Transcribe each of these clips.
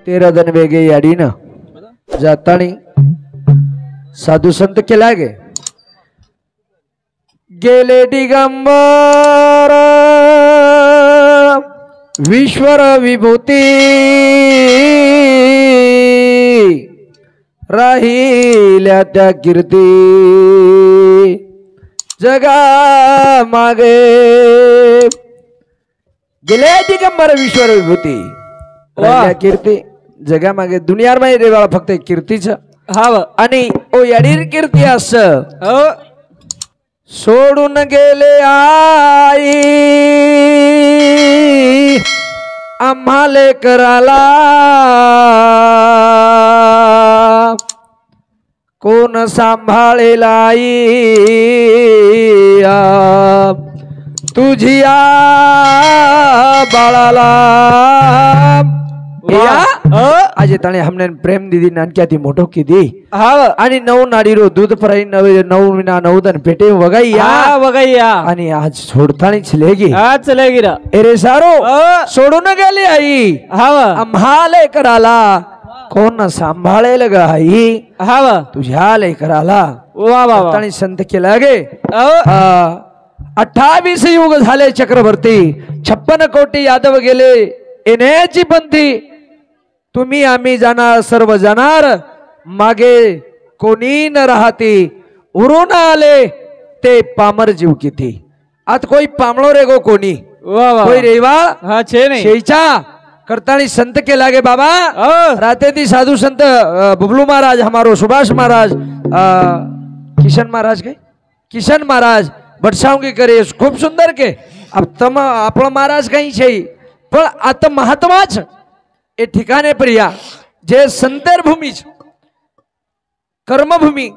13 दिन वेगे याडीन जातानी साधू संत केला गे गेले दिगंबर विश्वर विभूती राहिल्या त्या कीर्ती जगा मागे गेले दिगंबर विश्वर विभूती राहिल्या कीर्ती जगा मागे दुनियार मध्ये रेवाळा फक्त कीर्तीच हाव आणि ओ याडीर कीर्ती अस सोडून गेले आई आम्हाले कराला कोण सांभाळेल आई तुझिया बाळाला आज ताणे हमने प्रेम दीदी नानक्या ती मोठो कीधी आणि 9 नाडीरो दूध पराई 9 विना 9 दन पेटे वगाईया आणि आज सोडतानी चलेगी रा एरे सारो सोडून गेली आई आम्हाले कराला कोण सांभाळेल ग आई तुझ्या लेकराला वा वा ताणी संत केला गे 28 युग झाले चक्रवर्ती 56 कोटी यादव गेले येण्याची पंथी तुम्ही आम्ही जाणार सर्व जाणार मागे कोणी न राहती उरून आले ते पामर जीव किती आत कोई पामळो रे गो कोणी कोई रेवाळ हा छे नाही शेचा करतानी संत के लागे बाबा राते दी साधु संत बबलू महाराज हमारो सुभाष महाराज किशन महाराज के किशन महाराज बटसावंगी करे खूप सुंदर के अब तम आपण महाराज काही छे पण आता महात्माच ए ठिकाणे प्रिया जे संतेर भूमी कर्मभूमी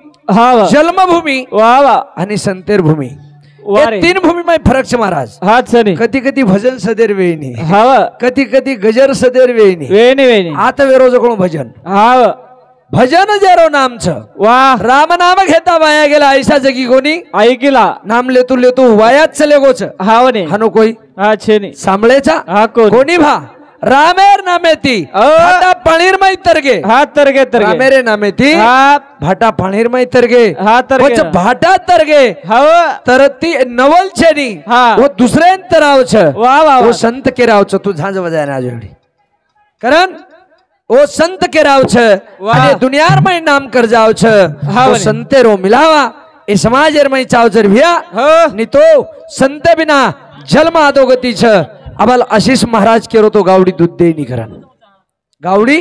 जन्मभूमी आणि संतेर भूमी तीन भूमी में फरक छे महाराज हाथ सनी कधी कधी भजन सदेर वेणी कधी कधी गजर सदेर वेणी आता वेरोज कोण भजन भजन जेरो नाम छ वाह राम नाम घेता वाया गेला ऐसा जगी कोणी ऐकला नाम लेतू वायात चले गोच हावने हनो कोई हा छेनी सांभळेचा हा कोणी भा रामेर नामेती भाटा पाणीर मै तरगे हा तरगे रामेरे नामेती भाटा पाणीर मै तरगे हा तरगे भाटा तरगे हा तरती नवल छेनी वो दुसरे तराव छ वाह वाह वो संत के राव छ तू झांज बजायना जोडी कारण ओ संत के राव छ आणि दुनियार मै नाम कर जाव छ वो संते रो मिलावा ए समाजेर मै चावजर भिया नि तो संत बिना जन्म आदोगती छ अबल आशीष महाराज केरो तो गावडी दूध दे नहीं करन गावडी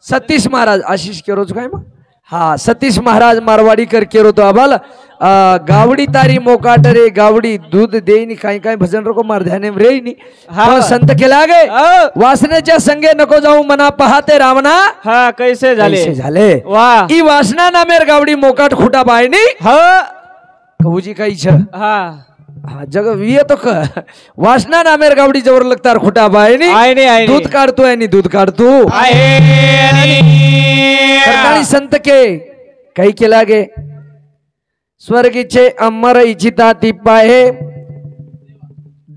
सतीश महाराज आशीष केरो काय मग हा सतीश महाराज मारवाडी कर केरो तो अबल गावडी तारी मोकाट रे गावडी दूध दे नहीं काय काय भजन रको मार ध्याने रे नहीं हा संत के लागे वासनेच्या संगे नको जाऊ मना पाहते रावणा हा कैसे झाले वाह ई वासना नामेर गावडी मोकाट खुटा बायनी हा कबूजी काही छ हा जग विये तो वासना नामेर गावडी जवर लगतार खुटा बाय दूध काढतो आणि दूध काढतो करतानी संत के काही केला गे स्वर्गीचे अमर इच्छिता ती पाहे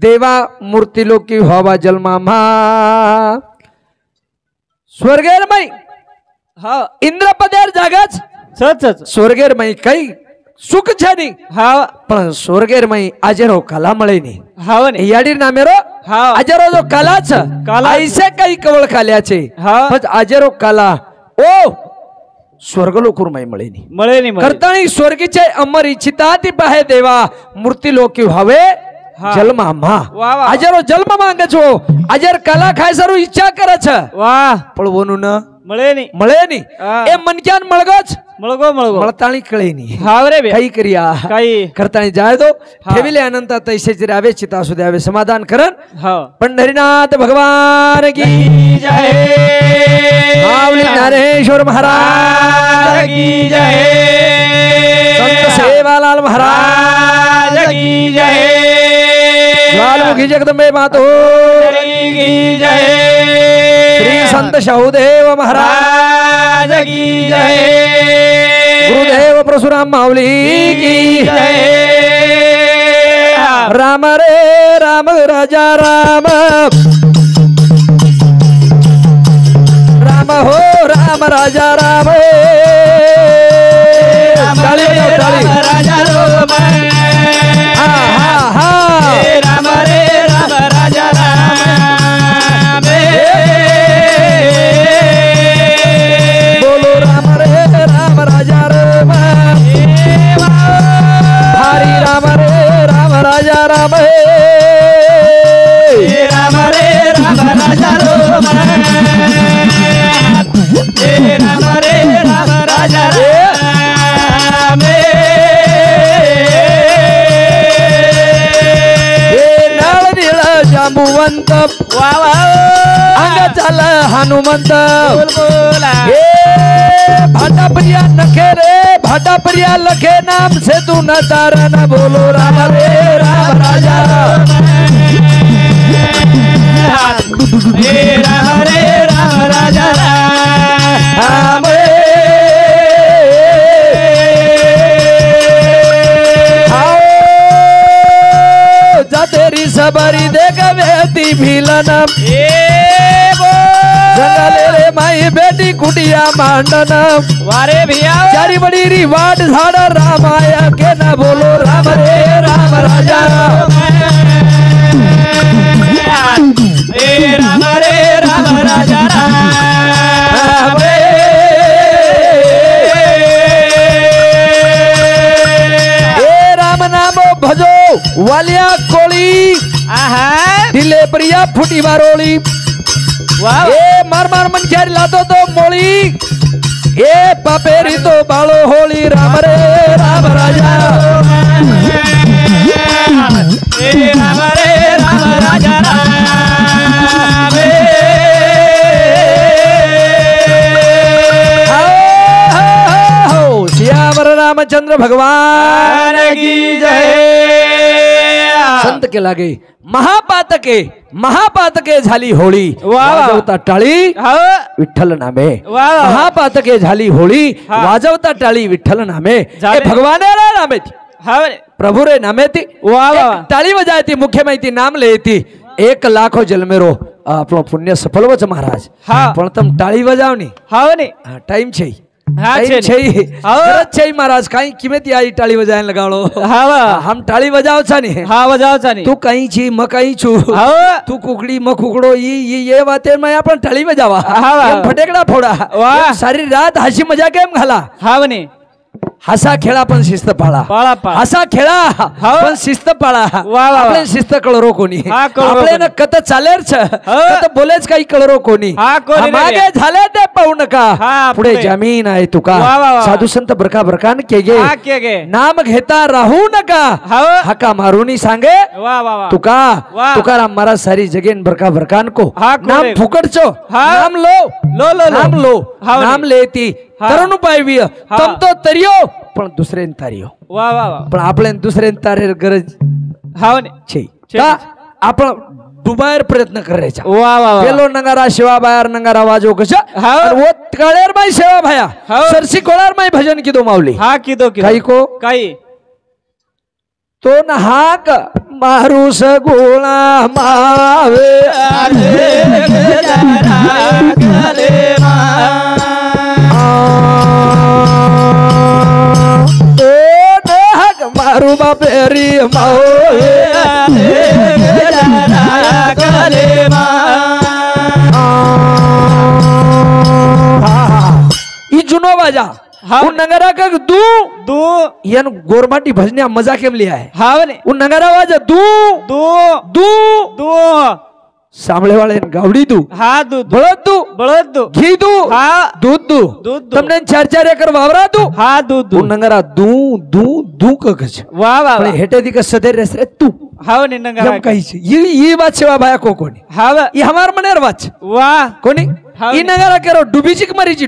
देवा मूर्ती लोकी व्हावा जन्मामा स्वर्गेर मै हा इंद्रपदेर जागाच सच स्वर्गेर मै काही सुख छानी हा पण स्वर्गेर मै आजेरो कला मळे नी हावने याडीर नामेरो हा आजेरो जो कलाच कला ऐसे काही कवळ काल्याचे पण आजेरो कला ओ स्वर्ग लोकुर मै मळे नी करतानी स्वर्गीचे अमर इच्छिता ती पाहे देवा मूर्ती लोकी व्हावे जन्मा मा आजेरो जन्म मांगे छो आजेर कला खाय सरू इच्छा करछ वाह पण वनु न मळे नी ए मनक्यान मळगोच मळगो मळताणी कळे नी हावरे काही करिया काही करताणी जाय दो ठेविले अनंत तैसेच रावे चिता असू द्यावे समाधान करन पंढरीनाथ भगवान की जय माऊली नरेश्वर महाराज की जय संत सेवालाल महाराज की जय ज्वालामुखी जगदंबे मातो की जय श्री संत शाहूदेव महाराज की जय गुरुदेव परशुराम माऊली की जय राम रे राम राजा राम राम हो राम राजा राम राजा राम राम रे राम राजा राम बोलो राम रे राम राजा राम हरि राम रे राम राजा राम राम रे राम राजा राम राम रे राम राजा राम जांबुवंत अंग चाल हनुमंत भाटा प्रिया नखे रे भाटा प्रिया लखे नाम से तू न तारा न बोलो राम रे राम राजा राम रे राम राजा राम तेरी सबरी देख बेटी भीलन जंगले रे माई बेटी कुटिया मांडन वारे भैया चारी बड़ी री वाट झाड़ रामाया के न बोलो राम रे राम राजा राम रे राम राजा राम राम नाम भजो वालिया कोली दिले प्रिया फुटी मारोली ए मार मार मन ख्यारी लादो तो मोली ए पापेरी तो बालो होली राम रे राम राजा ए राम रे राम राजा राम श्याम रामचंद्र भगवान की जय। संत के लागे महापातके झाली होळी वाजवता टाळी विठ्ठल नामे महापातके झाली होळी वाजवता टाळी विठ्ठल नामे भगवान नामे प्रभु रे नामे ती टाळी वजायती मुख्य माहिती नाम लेती 1 लाखो जन्मेरो आपलो पुण्य सफल वच महाराज पण तम टाळी वजावनी टाइम छे महाराज कहीं किमेत आई टाळी बजाने लगाड़ो हम टाळी बजावचा नहीं बजावचा नहीं तू कहीं छी म कहीं छू तू कुकड़ी म कुकड़ो ये बातें मैं अपन टाळी बजावा फटेकड़ा फोड़ा सारी रात हसी मजा केम घाला हसा खेळा पण शिस्त पाळा हसा खेळा पण शिस्त पाळा आपले शिस्त कळरो कोणी आपले न कत चालेर छ कत बोलेच काही कळरो कोणी मागे झाले ते पाहू नका पुढे जमीन आहे तुका साधू संत बरका बरकान केगे नाम घेता राहू नका हाका मारूनी सांगे तुका तुकाराम महाराज सारी जगेन बरका बरकान को नाम फुकटचो नाम लो नाम लेती तरुण पायवी तम तो तरियो पण दुसरे तारियो पण आपले दुसरे तारे गरज छे का आपण दुबायर प्रयत्न करायचा गेलो नंगारा शिवा बाहेर नंगारा वाजो कशा वो काळेर बाई सेवा भाया सरसी कोळार माई भजन किदो माऊली काही को काही तो न हाक मारू सगुणा मावे मारू बापेरी जुनो बाजा नगरा का दू यान गोरमाटी भजनिया मजा केम लिया है नगरा वाजा दू दू दू दू सामळे वाले गावडी दू बळद दू घी दू दूध तमने 4 एकर वावरा दू दूध नंगरा दू दू दू कगज पण हेटे दी कस सदर रेस रे तू ने नंगरा काही ये बात सेवा भाया को कोणी ये हमार मनेर वाच कोणी ई नंगरा केरो डुबीचिक मरीची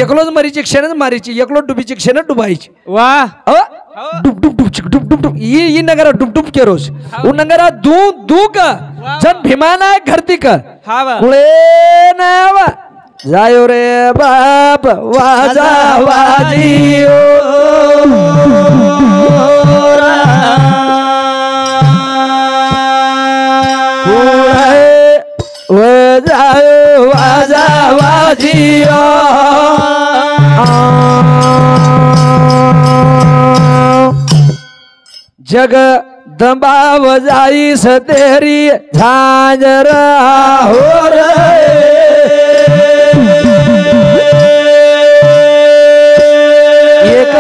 एकलोज मरीची क्षणच मारीची एकलो डुबीची क्षण डुबायची डुब डुब डुब डुब डुब डुब ये नंगरा डुब डुब केरोस उ नंगरा दू दू का जन भीमाना घरती का कुळे नावा जायो रे बाप वाजा वाजियो कुळे जायो वाजा वाजियो जगदंबा बजाई सतेरी झांझर हो रे एक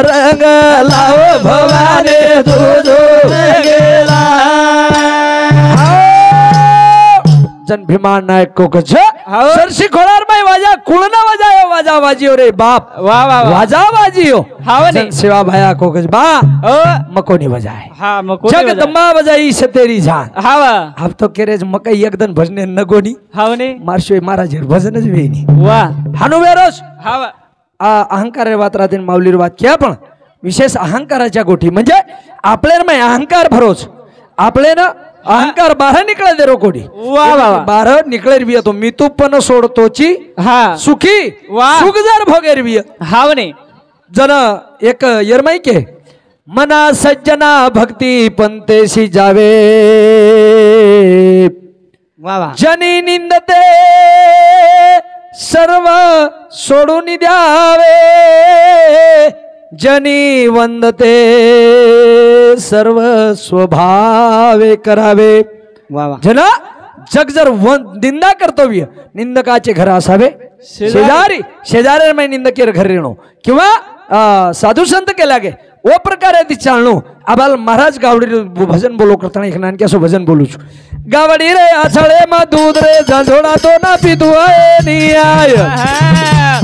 रंग लाव भवाने तुझो गेला जन भीमान नायक को कछ सरसी खोलार माई वाजा कुळना वाजायो वाजा वाजियो रे बाप वाह वाह वाजा वाजियो जन सेवा भाया को कछ बा मकोनी बजाए हां मकोनी जगदंबा बजाई सतेरी जान हां अब तो केरेज मकई एकदन भजने नगोनी हां ने मारशोय महाराज भजन ज वेनी वाह हानु वेरोस हां अहंकार वात राहते माऊलीर वात क्या पण विशेष अहंकाराच्या गोठी म्हणजे आपल्यार मै अहंकार भरोस आपले ना अहंकार बाहेर निकळे दे रोकोडी बाहेर निकळे रवी तो मी तू पण सोडतोची हा सुखी सुखदार भोगेर वी हावने जन एक यरमाई के मना सज्जना भक्ती पंतेशी जावे जनी निंदते सर्व सोडून द्यावे जनी वंदते सर्व स्वभावे करावे जना जग जर निंदा कर्तव्य निंदकाचे घर असावे शेजारी शेजारी में निंदकेर घर रेणो किंवा साधु संत के लागे वो प्रकार ती चालणो आबाल महाराज गावडी भजन बोलो करताना एक नानक्या सो भजन बोलू छु गावडी रे आछळे मा दूध रे झंझोडा तो ना पीतू आए नी आय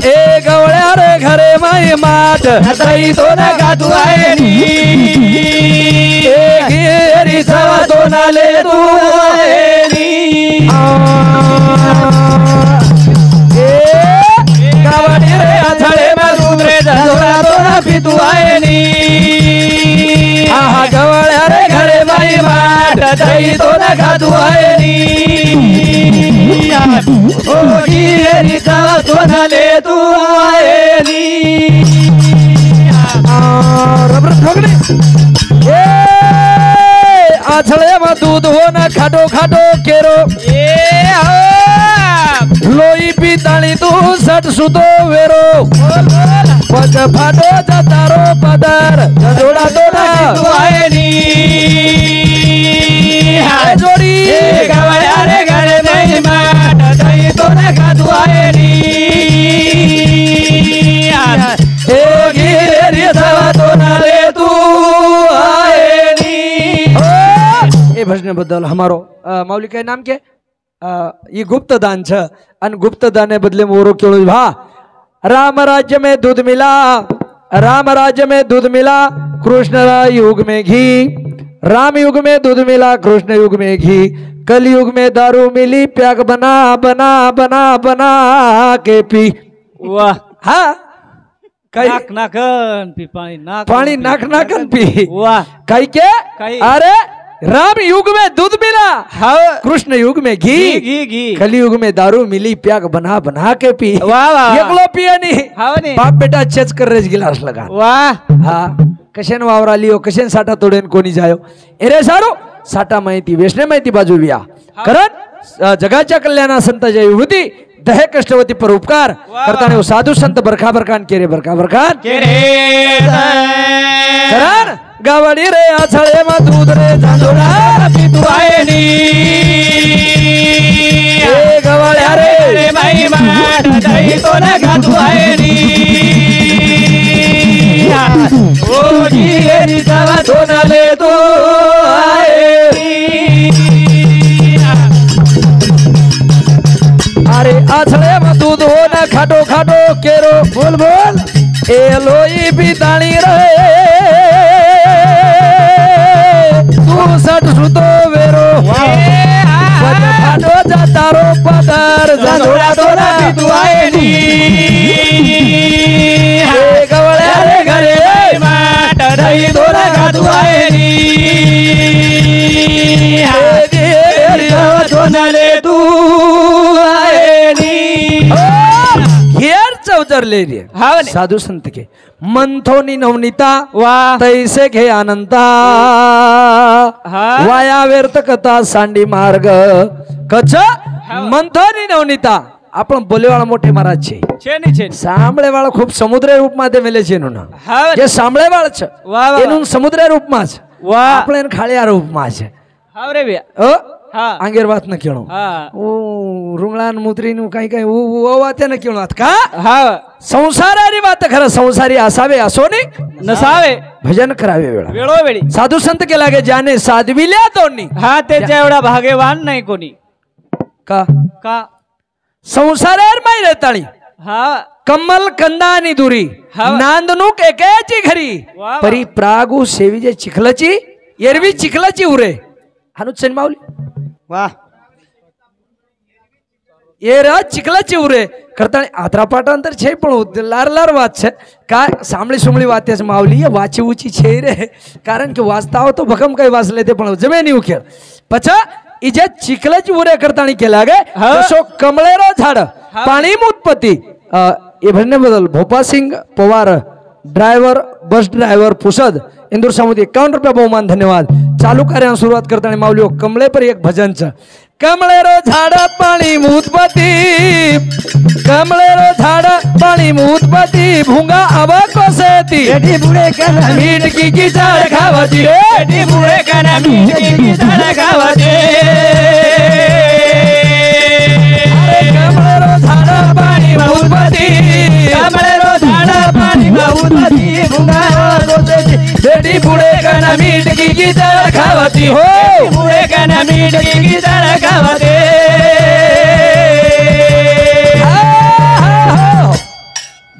ए गवळ्या रे घरे माई माट दही तो ना गातू आए नी ए गिरी सवा तो ना ले तू आए नी ए गावडी रे आछळे मा दूध रे झंझोडा तो ना पीतू आए नी आहा गवळ्या रे घरे माई माट दही तो ना गातू आए नी ओ गिरी सवा तो ना ले तू आए नी रबर ठोकले ए आछळे मा दूध हो ना खाटो खाटो केरो ए लोई पिताळी तू सट सुतो वेरो पद फाटो जतारो पदर जोडा तो ना तू आए नी हाय जोडी गवळ्या रे घरे नाही माट दही तो ना खातू आए नी ए गिरी सवा तो ना ले तू आए नी ए भजन बद्दल हमारो माऊली काय नाम के ये गुप्त दान छ अन गुप्त दाने बदले मोरो केळो भा राम राज्य में दूध मिला राम राज्य में दूध मिला कृष्ण युग में घी राम युग में दूध मिला कृष्ण युग में घी कल युग में दारू मिली प्याग बना बना बना बना के पी वाह हाँ नाक नाकन पी पानी नाक नाकन पी वाह कई के अरे राम युग में दूध मिला कृष्ण युग में घी घी कलयुग में दारू मिली प्याग बना बना के पी वाह वाह एकलो पिया नहीं बाप बेटा अच्छेच कर रेज गिलास लगा वाह हाँ कशेन वावरा लियो कशेन साठा तोडेन कोणी जायो एरे सारो साठा माहिती वेशने माहिती बाजू बिया कारण जगाच्या कल्याणा संताच्या विभूती दहे कष्टवती पर उपकार करताने वो साधु संत बरखा बरखान केरे बरखा बरखान कारण गावडी रे आछळे मा दूध रे झंझोडा पीतू आए नी ए गवळ्या रे माई माट दही तो ना खातू आए नी ओ गिरी सवा तो ना ले तू आए नी अरे आछळे मा दूध हो ना खाटो खाटो केरो बोल बोल ए लोई पिताळी रे तू सट सुतो वेरो पद फाटो जातारो पदर झंझोडा तो ना पीतू आए नी ए गवळ्या रे घरे माट दही तो ना खातू आए नी गिरी सवा तो ना ले तू आए नी चौतरले रे साधु संत के मंथोनी नवनीता तैसे घे अनंता वाया व्यर्थ कथा सांडी मार्ग कच मंथोनी नवनीता आपण બોલેવાળા મોટે મહારાજ છે ને છે સાંભળેવાળો ખૂબ સમુદ્ર રૂપમાં દેવેલે છે એનું નામ જે સાંભળેવાળ છે એનું સમુદ્ર રૂપમાં છે આપણે એને ખાળિયા રૂપમાં છે હા રે બે આંગેર વાત ન કેણો રૂંગળાન મુત્રીનું કઈ કઈ વાત ન કેણો કા સંસારી વાત ખરા સંસારી આસાવે આસો ને નસાવે ભજન કરાવે વેળા વેળો વેળી સાધુ સંત કે લાગે જાને સાધવી લ્યા તો ની હા તે જેવડા ભાગ્યવાન નહીં કોની કા કા સંસારેર માં રહેતાળી હા કમલ કંદાની દૂરી નાંદનું કેકેચી ઘરી પરી પ્રાગુ સેવી જે ચિખલચી એરવી ચિખલચી ઉરે હાનું છે માઉલી વાહ એ રાત ચિખલચી ઉરે કરતા આતરા પાટાંતર છે પણ લાર લાર વાત છે કા સાંભળી સુમળી વાત છે માવલી એ વાંચી ઊંચી છે રે કારણ કે વાંચતા હો તો ભકમ કઈ વાંચ લેતે પણ જમે નહીં ઉખેડ પછા ઈ જે ચિખલચી ઉરે કરતાણી કે લાગે તો કમળેરો ઝાડ પાણી ઉત્પત્તિ એ ભરને બદલ Bhopasingh Pawar driver bus driver Pusad Indore सामुदी 51 रुपया बहुमान धन्यवाद चालू कार्य शुरुआत करता मावलियों कमले पर एक भजन छ कमलेरो झाड़ पानी मूतपति कमलेरो झाड़ पानी मूतपति भूंगा अब कोसेती बेटी बूढ़े कना मीट की झाड़ खावती बेटी बूढ़े कना मीट की झाड़ खावती कमलेरो झाड़ पानी मूतपति कमलेरो झाड़ पानी मूतपति भूंगा अब कोसेती बेटी बूढ़े कना मीट की झाड़ खावती हो बूढ़े कना मीट की झाड़ खावती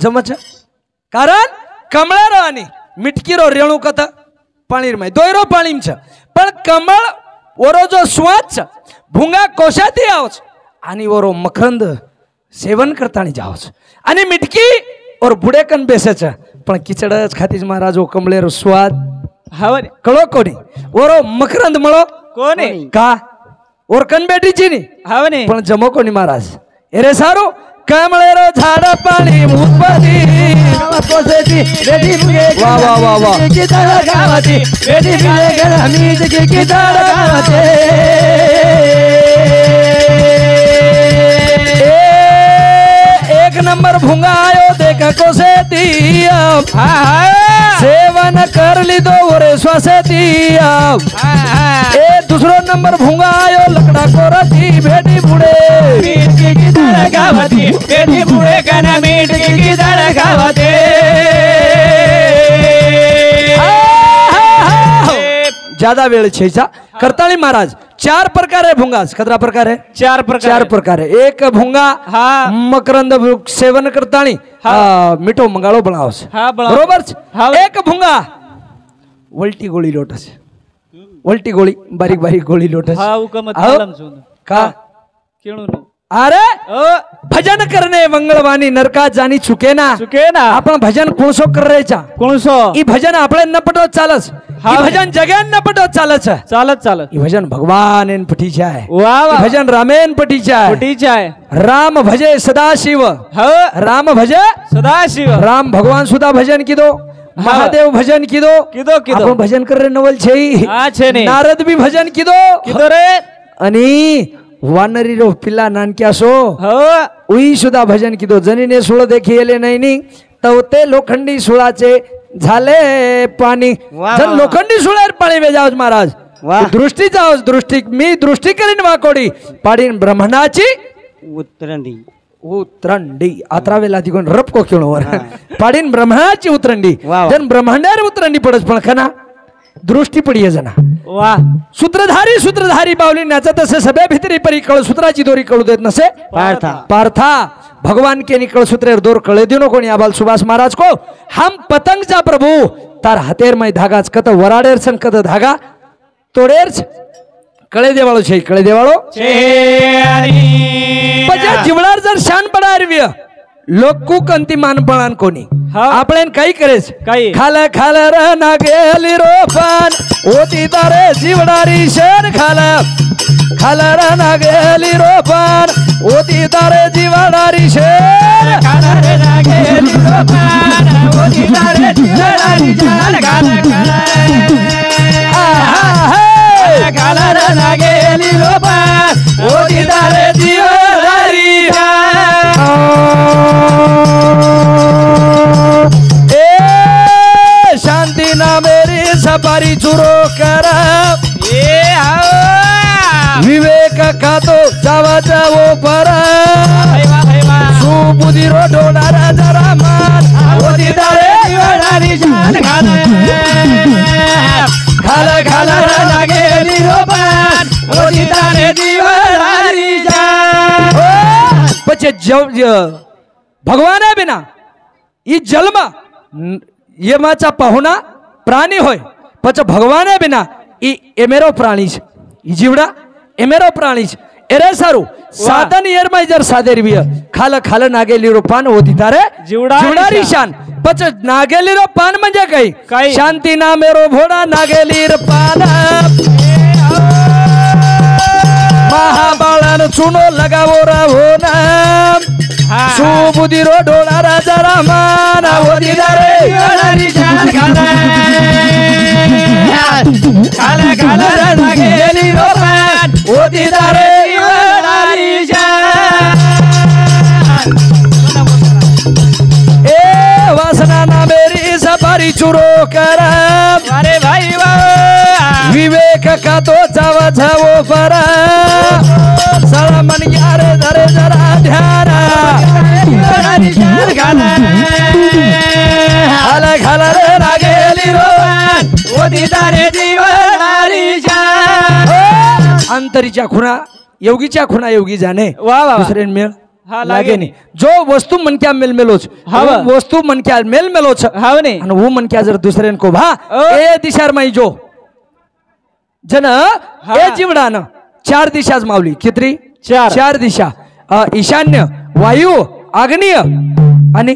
जमच कारण कमळेरो आणि मिटकीरो रेणू कथा पाणी में दोयरो पाणी छ पण कमळ ओरो जो स्वाद छ भूंगा कोशाती आवच आणि ओरो मकरंद सेवन करतानी जावच आणि मिटकी और बुडेकन बेसे छ पण किचडच खातीज महाराजो कमळेरो स्वाद हावर कळो कोणी ओरो मकरंद मळो कोणी का और कन बेटी छी नी हावने पण जमो कोणी महाराज एरे सारू कमळेरो झाड़ पानी मूतपति कोसेती बेटी बुढ़े वाह वाह वाह वाह की झाड़ खावती बेटी बुढ़े कना मीट की झाड़ खावती एक नंबर भूंगा आयो देख कोसेती सेवन कर ली दो ओरे स्वासेती ए दूसरो नंबर भूंगा आयो लकड़ा कोरती बेटी बूढ़े मीट की झाड़ खावती बेटी बूढ़े कना मीट की झाड़ खावती ज्यादा वेळ छेचा करताली महाराज चार प्रकार है भूंगा कतरा प्रकार है चार प्रकार है एक भूंगा मकरंद सेवन करतानी मीठो मंगाळो बनावस बरोबर एक भूंगा वल्टी गोळी लोटस वल्टी गोळी बारीक बारीक गोळी लोटस का अरे भजन करने मंगळवानी नरका जानी चुके ना आपण भजन कोणसो करायचा कोणसो ई भजन आपले न पटो चालस ई भजन जगन न पटो चालच चालत ई भजन भगवान इन पटी जाय वाह भजन रामेन पटी जाय राम भजे सदाशिव राम भजे सदाशिव राम भगवान सुधा भजन कीदो महादेव भजन कीदो आपण भजन कर रे नवल छे नारद भी भजन कीदो रे आणि वानरी रो पिल्ला नानक्या सो उई सुद्धा भजन कीदो जनीने सुळ देखिले नाही तो ते लोखंडी सुळाचे झाले पाणी जन लोखंडी सुळेर पाणी वेजावच महाराज दृष्टी जावच दृष्टी मी दृष्टी करीन वाकोडी पाडीन ब्रह्मणाची उतरंडी आत्रावेला तिकोन रपको खेळोवर पाडीन ब्रह्मणाची उतरंडी जन ब्रह्मांडार उतरंडी पडस पण खना दृष्टी पडी जना वाह सूत्रधारी बावली नाचा तसे सभे भितरी परी कळ सूत्राची दोरी कळू देत नसे पार्था भगवान के निकल सूत्रेर दोर कळे दिनो कोणी आबाल सुभाष महाराज को हम पतंग जा प्रभु तार हातेर मै धागाच कत वराडेर सन कत धागा तोडेर कळे देवाळो छे पजा जीवनार जर शान पडारव्य लोकू कंती मानपणान कोणी आपल्यान काही करेच खाल र नागेली रोपान ओती तारे जीवडारी शेर खाल र नागेली रोपान ओती तारे जीवडारी शेर खाल र नागेली रोपान ओती तारे जीवडारी शेर खाल र नागेली रोपान ओती तारे जीवडारी पर विवेक खातो जावा जावो पर सुबुधी रो डोळा जरा मान खाल खाल लागेली रोपान पछे भगवान बिना ई जन्म यमाचा पाहुणा प्राणी होय पछे भगवान बिना ई एमेरो प्राणी छे ई जीवड़ा एमेरो प्राणी छे एरे सारू साधन येरमाय जर सादेरवी खाल खाल नागेली रो पान होती तारे जीवडारी शान पछ नागेली रो पान म्हणजे काय शांती ना मेरो भोडा नागेली रो पान महाबाळन चुनो लगावो रावो ना सुबुधी रो डोळा राजा रामान होती तारे जीवडारी शान खाल खाल नागेली रो पान होती तारे वासना ना मेरी सफारी चुरो कर अरे भाई विवेक का तो जावा जावो पर सारा मन यार धरे जरा ध्यान खाल खाल रे लागेली रोवान ओदी तारे जीवनारी अंतरीच्या खुणा योगीच्या खुणा योगी जाने दुसरे मेल लागे नहीं जो वस्तु मन क्या मेल मेलोच वस्तु मन क्या मेल मेलोच वो मन क्या जर दूसरे को भा ए दिशार माई जो जन ए जीवडान चार दिशाच मावली कितरी चार दिशा ईशान्य वायू आग्नेय आणि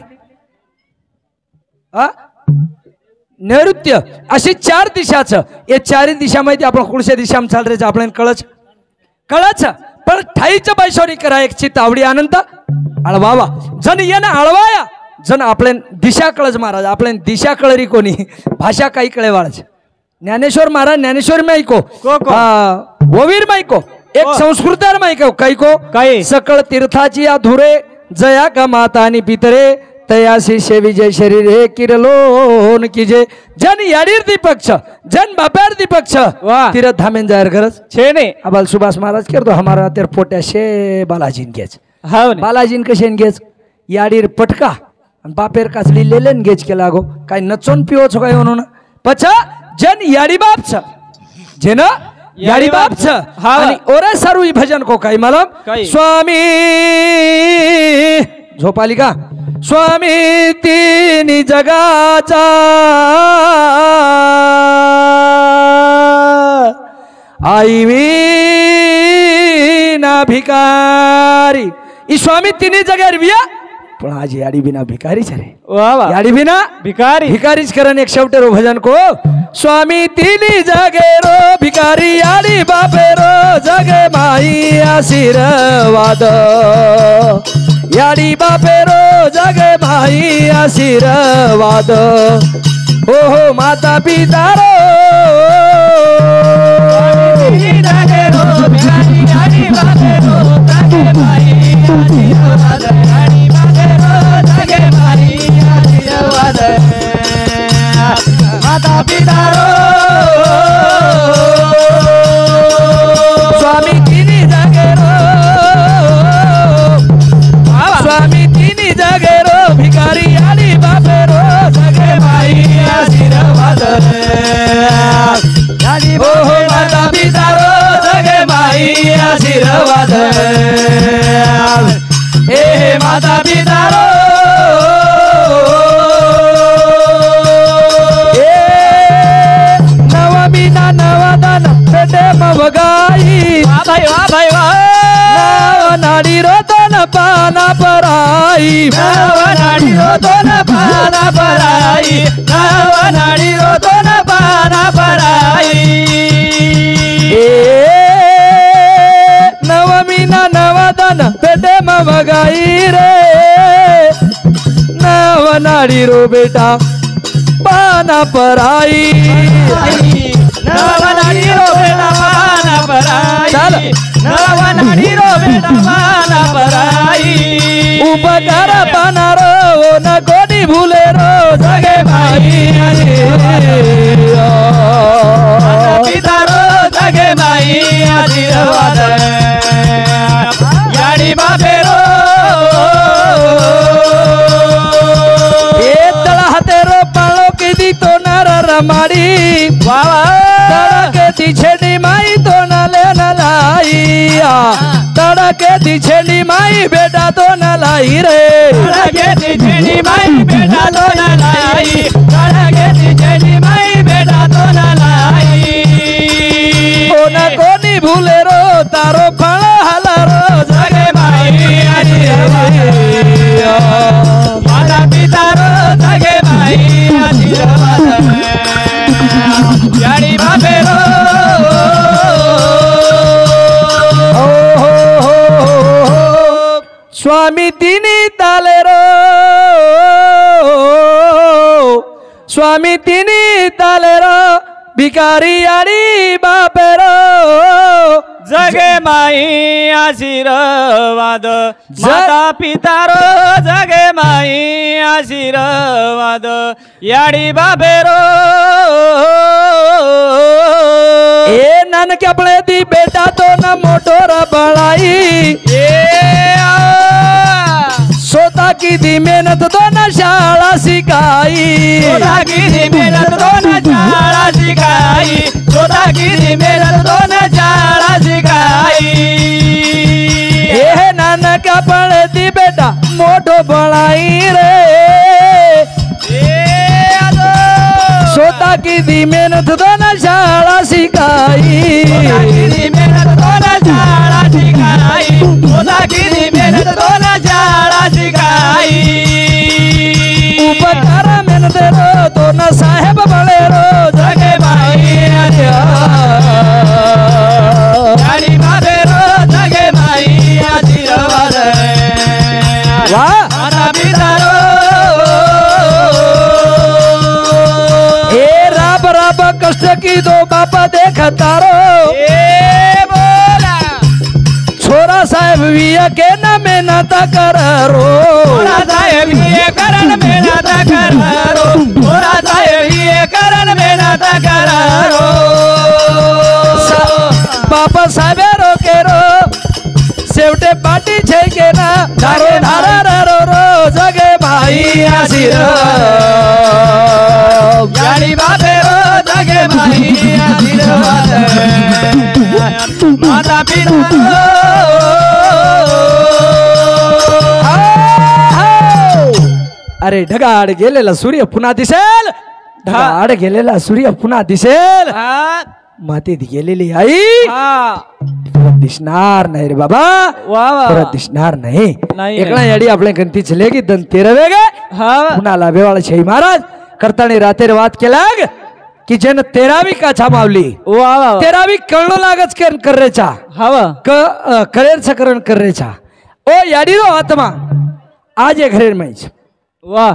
नैऋत्य अशी चार दिशाच ये चार दिशा माहिती आपण कुठच्या दिशा चाल रे आपल्याला कळच पण ठाईच्या बैशोरी करा एक चित्त आवडी आनंद आळवावा जन येना आळवाया जन आपल्या दिशा कळज महाराज आपल्या दिशा कळरी कोणी भाषा काही कळे वाळच ज्ञानेश्वर महाराज ज्ञानेश्वर में ऐको ओवीर में ऐको एक संस्कृतार में ऐको काही सकळ तीर्थाची अधुरे जया का माता आणि पितरे तयासी सेवी जय शरीर हे किरलोन कीजे जन याडीर दीपक छ जन बापर दीपक छ तीर्थ धामेन जायर गरज छे ने अबल सुभाष महाराज करतो हमारा तेर पोट्या शे बालाजीन गेच हाव ने बालाजीन कशेन गेच याडीर पटका आणि बापेर काचली लेलेन गेच के लागो काय नचोन पिओ छ काय म्हणून पछा जन याडी बाप छ जेन याडी बाप छ आणि ओरे सारू ई भजन को काय मालूम स्वामी झोपाली का स्वामी तिनी जगाचा आई विना भिकारी ई स्वामी तिनी जगार विया पण आज याडी बिना भिकारी रे याडी बिना भिकारी भिकारीच करन एक शेवटेरो भजन को स्वामी तिनी जगे रो भिकारी याडी बापे रो जगे माई आशीर्वाद याडी बापे रो जगे माई आशीर्वाद हो माता पिता रो माता पिता रो स्वामी तिनी जगे रो स्वामी तिनी जगे रो भिकारी याडी बापे रो जगे माई आशीर्वाद हो माता पिता रो जगे माई आशीर्वाद हे माता पिता रो नवमीना नवदान पेटे मवगाई वाह भाई नाडी रो दोन पाना पराई नाडी रो दोन पाना पराई नाडी रो दोन पाना पराई नवमीना नवदान पेटे मवगाई रे नव नाडी रो बेटा पाना पराई नव नाडी रो बेटा पाना पराई चाल नवनाडी रो बेटा माना पराई उपकार पानारो न कोणी भूले रो जगे माई पिता रो जगे माई आशीर्वाद याडी बापे रो हातेरो पालो के दी तो नार रमाड़ी वावा के दी छेड़ी माई तो न ले न लाई तड़ा के दी छेड़ी माई बेटा तो न लाई रे तड़ा के दी छेड़ी माई बेटा तो न लाई तड़ा के दी छेड़ी माई बेटा तो न लाई ओ न कोनी भूले रो तारो फल हला रो जगे माई माता पिता रो जगे माई आशीर्वाद याडी बापे रो स्वामी तिनी ताले रो स्वामी तिनी ताले रो भिकारी याडी बापे रो जगे माई आशीर्वाद माता पिता रो जगे माई आशीर्वाद याडी बाबे रो ए नानक्या पळे दी बेटा तो न मोठो र बळाई स्वतः की दी मेहनत तो न शाळा शिकाई स्वतः की दी मेहनत तो न शाळा शिकाई स्वतः की दी मेहनत तो न शाळा शिकाई ए नानक्या पळे दी बेटा मोठो बळाई रे स्वतः की दी मेहनत तो न शाळा शिकाई स्वतः की दी मेहनत तो न शाळा शिकाई स्वतः की दी मेहनत तो न शाळा शिकाई उपकार मेहनत रो तो न साहेब बळे रो जगे माई याडी बाबे रो जगे माई आशीर्वाद वा माता पिता रो ए राब राब कष्ट की दो बापा देखता रो बोला छोरा साहेब विया के न मेहनत कर रो छोरा साहेब ये करन मेहनत कर रो छोरा साहेब ये करन मेहनत कर रो बापा साहेब रो के रो शेवटे पाटी छे के ना धारो धारा रो रो जगे भाई आशीर्वाद याडी बाबे रो जगे माई आशीर्वाद माता पिता अरे ढगाड गेलेला सूर्य पुन्हा दिसेल ढगाड गेलेला सूर्य पुन्हा दिसेल मातीत गेलेली आई परत दिसणार नाही रे बाबा परत दिसणार नाही एकला याडी आपल्या गंती चले की दन तेरवे गे पुन्हा लाभेवाळा शाही महाराज करताना रातेर वाद केला की जन तेरावी का छामावली तेरावी कळणं लागच करेचा करेरचा करण करेचा ओ याडी रो आत्मा आज ये घरेर माहीच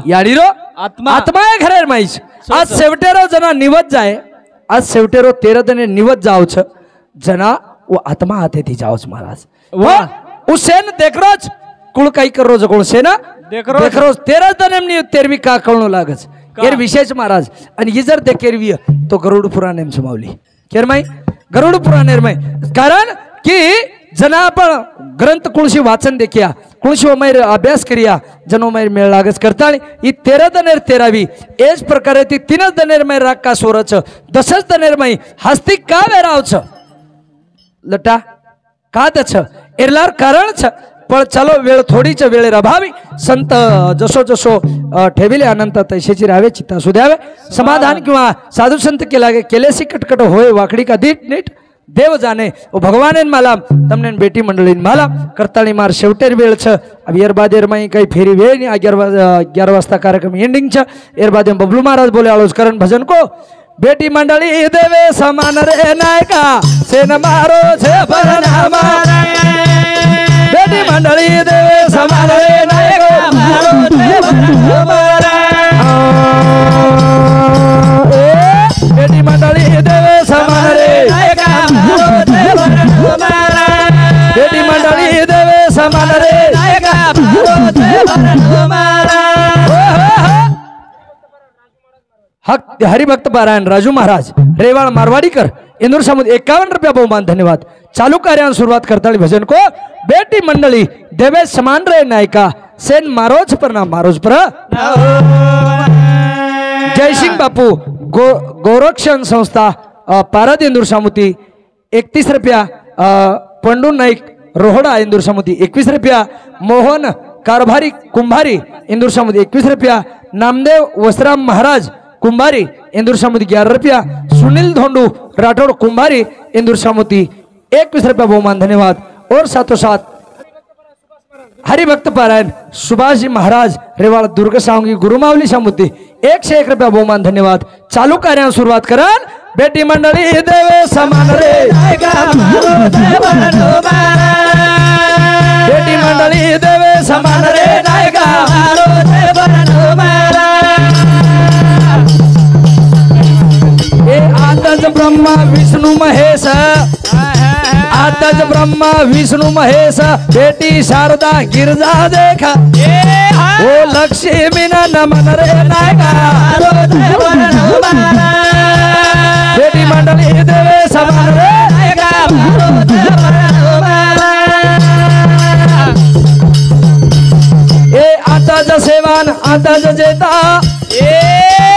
याडी रो आत्मा ये घरेर माहीच आज शेवटेरो जना निवत जाय आज शेवटेरो 13 जने निवत जावच जना वो आत्मा आते थी जावच महाराज वाह उसेन देखरोज कुळ काही करो जकोळ सेना देखरोज 13 जने तेरवी का कळणं लागच केर विशेष महाराज आणि ही जर देखेरवी तो गरुड पुराणे समावली केर माई गरुड पुराणे कारण की जना आपण ग्रंथ कुळशी वाचन देखिया कुळशी मैर अभ्यास करिया जनो मैर मेळ लागच करता ही 13 दनेर तेरावी एज प्रकारे ती 3 दनेर मैर राक्का सोरच 10 दनेर मै हस्ती का वेरावच लटा का दछ एरलार कारण छ पण चलो वेळ थोडीच वेळेर अभावी संत जसो जसो ठेविले अनंत तैसेची रावे चित्ता सुद्यावे समाधान किंवा साधू संत केलेसी कटकट होय वाकडी का दीट नीट देव जाने ओ भगवान माला तमने बेटी मंडळी माला करताळी मार शेवटेर वेळ छ अब एरबादेर माई काही फेरी वेळ नि 11 वाजता कार्यक्रम एंडिंग छ एरबादे बबलू महाराज बोले आलोच करण भजन को बेटी मंडळी देवे समान रे नायका सेन मारो छे परनामा बेटी मंडळी देवे समान रे नायका मारो छे परनामा बेटी मंडळी देवे समान रे नायका मारो छे परनामा हरिभक्त पारायण राजू महाराज रेवाड़ मारवाड़ीकर इंदूर समुद्र 51 रुपया बहुमान धन्यवाद। चालू कार्यान सुरुवात करता भजन को बेटी मंडली देवे समान रे नायिका सेन मारोज प्रणाम मारोज पर जय सिंह बापू गोरक्षण संस्था पारद इंदूर समुती 31 रुपया। पंडू नाईक रोहड़ा इंदूर समुती 21 रुपया। मोहन कारभारी कुंभारी इंदूर समुदी 21 रुपया। नामदेव वसराम महाराज कुंभारी इंदूर समुदी 11 रुपया। सुनील धोंडू राठौड़ कुंभारी इंदूर समुदी 21 रुपया बहुमान धन्यवाद। और साथों साथ हरिभक्त पारायण सुभाष जी महाराज रेवाड़ दुर्ग सावंगी गुरुमावली समुद्दी 101 रुपया बहुमान धन्यवाद। चालू कार्यान सुरुवात करन बेटी मंडली देवे समान रे बेटी मंडली देवे समान रे आदज ब्रह्मा विष्णु महेश आदज ब्रह्मा विष्णु महेश बेटी शारदा गिरजा देखा ओ लक्ष्मी नमन रे नायका बेटी मंडली देवे समान रे ए आदज सेवान आदज जेता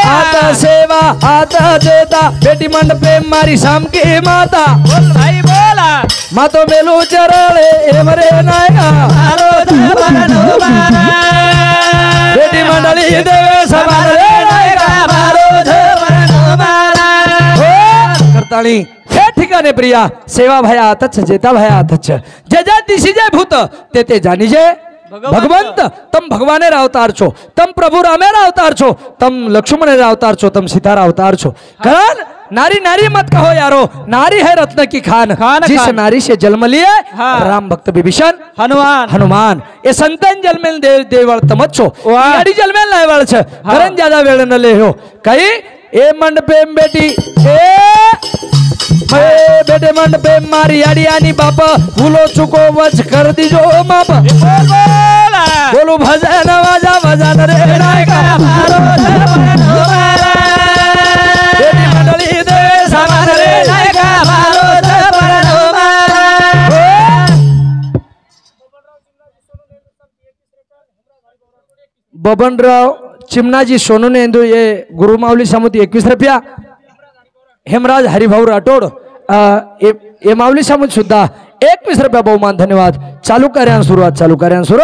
आता सेवा आता जेता बेटी मंडपे मारी शाम की माता बोल भाई बोला मातो मेलू चरले एमरे नायका बेटी मंडली देवे समान रे नायका करताली हे ठिकाणे प्रिया सेवा भया आतच जेता भया आतच जे जे दिशी जे भूत ते ते जानी जे भगवंत तम भगवाने अवतार छो तम प्रभु रामे अवतार छो तम लक्ष्मण अवतार छो तम सीता अवतार छो कारण नारी नारी मत कहो यारो नारी है रत्न की खान जिस नारी से जन्म लिए राम भक्त विभीषण हनुमान हनुमान ये संतन जन्मेल देवळ तमच छो गाडी जन्मेल नाही वळ छ कारण ज्यादा वेळ न ले हो काही ए मंडपे बेटी बेटे मंडपे मारी आड़ी आनी बाप भूलो चुको वच कर दीजो माप बोलो भजन वाजा भजन रे नायका बेटी मंडली देवे समान रे नायका बबनराव चिमनाजी सोनू नेंदू ये गुरुमावली समुदी 21 रुपया। हेमराज हरिभाऊ राठोड ये मावली समुद सुद्धा 21 रुपया बहुमान धन्यवाद। चालू कार्यान सुरुवात चालू कार्यान सुरू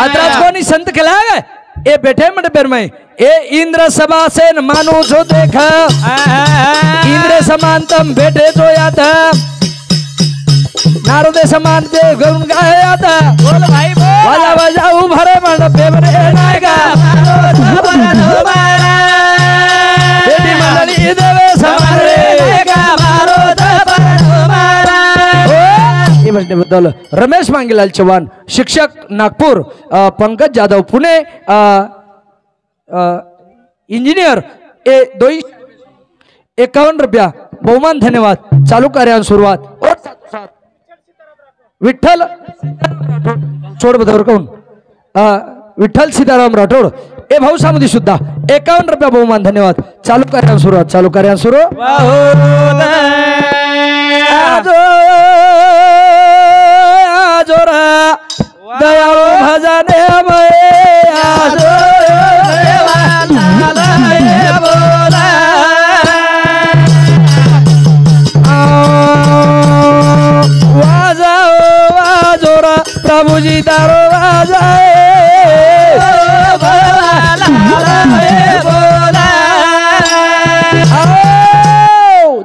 आदराज कोणी संत केला ए बैठे मंडपेर में ए इंद्र सभा से मानो जो देखा इंद्र समान तम बैठे जो याद नारदे समान दे गरुण गाया था बोल भाई बोल वाजा वाजा उभरे मंडपे रे नायका बेटी मंडली देवे समान रे बद्दल रमेश मांगीलाल चव्हाण शिक्षक नागपूर पंकज जाधव पुणे इंजिनियर ए 51 रुपया बहुमान धन्यवाद। चालू कार्यान सुरुवात और विठ्ठल छोड बदवर कोण विठ्ठल सीताराम राठोड ए भाऊ सामुदी सुद्धा 51 रुपया बहुमान धन्यवाद। चालू कार्यान सुरुवात चालू कार्यान सुरू जोरा दयाळू भजने वाजोरा प्रभुजी तारो वाजाए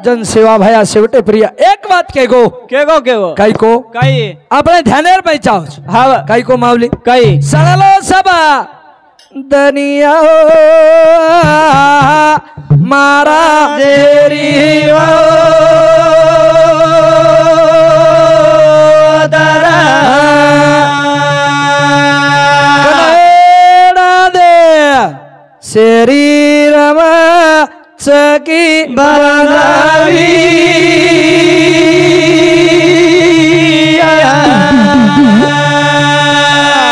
जन सेवा भया शेवटे प्रिया एक बात के गो काही को काही आपले ध्यानेर पाहिजे हा काही को मावली काही सणलो सभा दनिया मारा देरी शरीरम सकी बनावी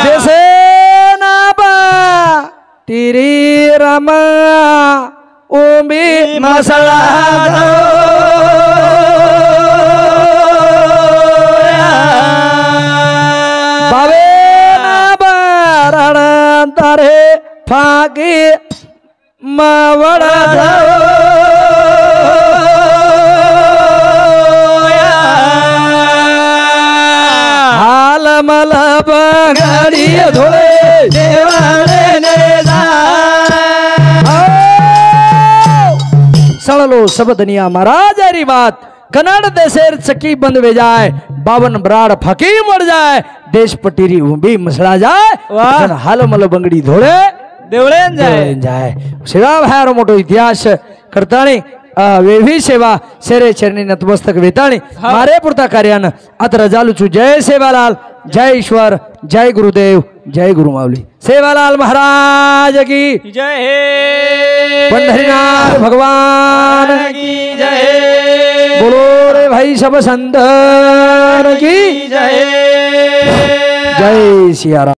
जैसे नाबा तेरी रम सळा बावे ना बारण तारे फागे मावळा हाल मला बघाडी धोळे सळलो सब दुनिया महाराज री बात कन्नड़ देशेर चक्की बंद वे जाए 52 ब्राड फकी मर जाए देश पटीरी उंबी मसड़ा जाए हाल मल बंगड़ी धोळे देवळे जाए सेवा भार मोठो इतिहास करतानी वेभी सेवा शेरे चरणी नतमस्तक वेताणी मारे पुरता कार्यान अत रजालुचू जय सेवालाल जय ईश्वर जय गुरुदेव जय गुरुमावली सेवालाल महाराज की जय पंढरीनाथ भगवान की जय बोलो रे भाई सब संतन की जय जय सिया राम।